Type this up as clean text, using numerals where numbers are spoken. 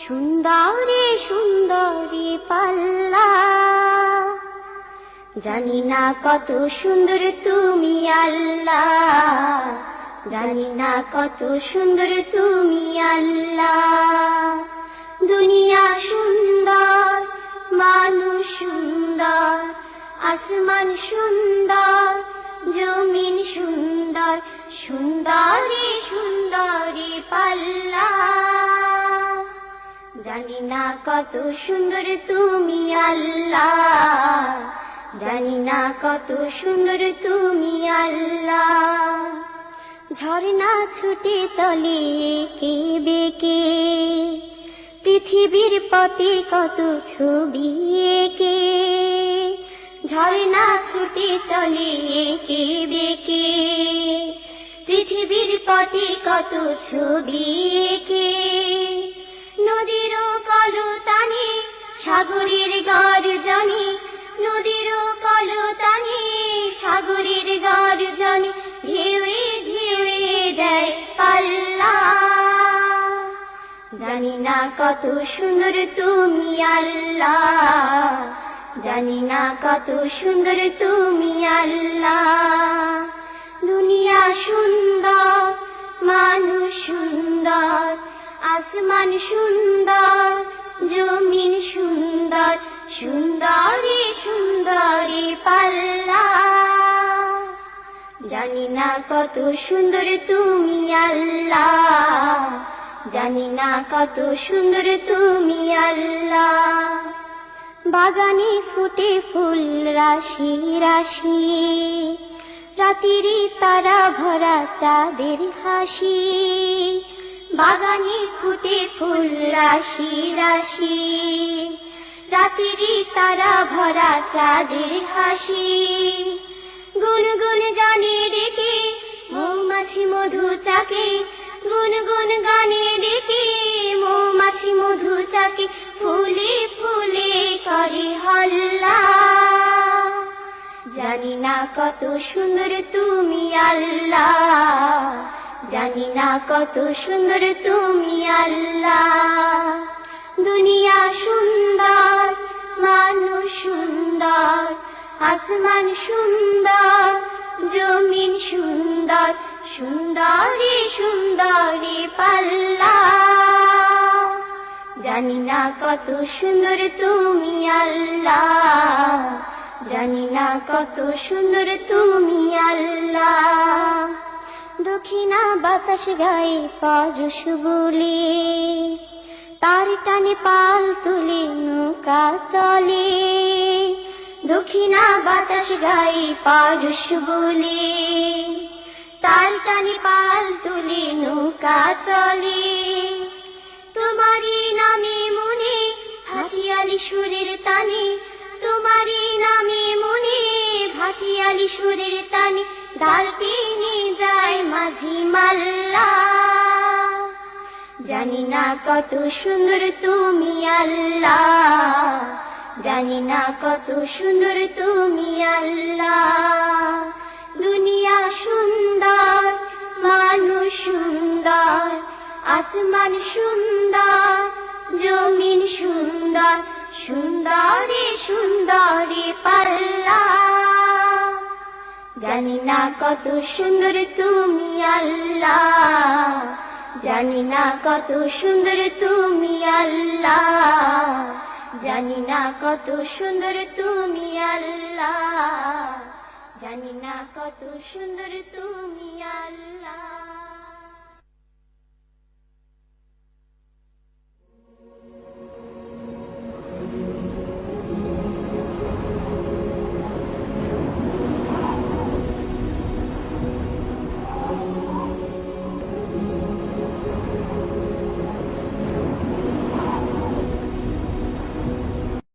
সুন্দরী সুন্দরী পাল্লা। জানি না কত সুন্দর তুমি আল্লাহ, জানি না কত সুন্দর তুমি আল্লাহ। দুনিয়া সুন্দর, মানুষ সুন্দর, আসমান সুন্দর, জমিন সুন্দর, সুন্দরী সুন্দরী পাল্লা। জানি না কত সুন্দর তুমি আল্লাহ, জানি না কত সুন্দর তুমি আল্লাহ। ঝর্ণা ছুটে চলে এঁকে বেঁকে, পৃথিবীর পটে কত ছবি এঁকে। ঝর্ণা ছুটে চলে এঁকে বেঁকে, পৃথিবীর পটে কত ছবি এঁকে। নদীর কলতানে সাগরের গর্জনে, নদীর কলতানে সাগরের গর্জনে, ঢেউয়ে ঢেউয়ে দেয় পাল্লা। জানি না কত সুন্দর তুমি আল্লাহ, জানি না কত সুন্দর তুমি আল্লাহ। দুনিয়া সুন্দর, মানুষ সুন্দর, আসমান সুন্দর, জমিন সুন্দর, সুন্দরী সুন্দরী পাল্লা। জানি না কত সুন্দর তুমি আল্লাহ, জানি না কত সুন্দর তুমি আল্লাহ। বাগানে ফুটে ফুল রাশি রাশি, রাতিরি তারা ভরা চাঁদের হাসি। বাগানে ফুটে ফুল রাশি রাশি, রাতিরি তারা ভরা চাঁদের হাসি। গুনগুন গানে ডেকে মৌমাছি মধু চাকে, গুনগুন গানে ডেকে মৌমাছি মধু চাকে, ফুলে ফুলে করে হল্লা। জানি না কত সুন্দর তুমি আল্লাহ, জানি না কত সুন্দর তুমি আল্লাহ। দুনিয়া সুন্দর, মানুষ সুন্দর, আসমান সুন্দর, জমিন সুন্দর, সুন্দরী সুন্দরী পাল্লা। জানি না কত সুন্দর তুমি আল্লাহ, জানি না কত সুন্দর তুমি আল্লাহ। দক্ষিণা বাতাস গায়ে পরশ বলে, তার টানে পাল তুলে নৌকা চলে। দক্ষিণা বাতাস গায়ে পরশ বলে, তার টানে পাল তুলে নৌকা চলে। তোমারই নামে মনে ভাটিয়ালি সুরের তানে, তোমারই নামে মনে ভাটিয়ালি সুরের তানে, দাঁড়টি নিয়ে যায় মাঝি মাল্লা। জানি না কত সুন্দর তুমি আল্লাহ, জানি না কত সুন্দর তুমি আল্লাহ। দুনিয়া সুন্দর, মানুষ সুন্দর, আসমান সুন্দর, জমিন সুন্দর, সুন্দরী সুন্দরী পাল্লা। জানি না কত সুন্দর তুমি আল্লাহ, জানি না কত সুন্দর তুমি আল্লাহ, জানি না কত সুন্দর তুমি আল্লাহ, জানি না কত সুন্দর তুমি আল্লাহ।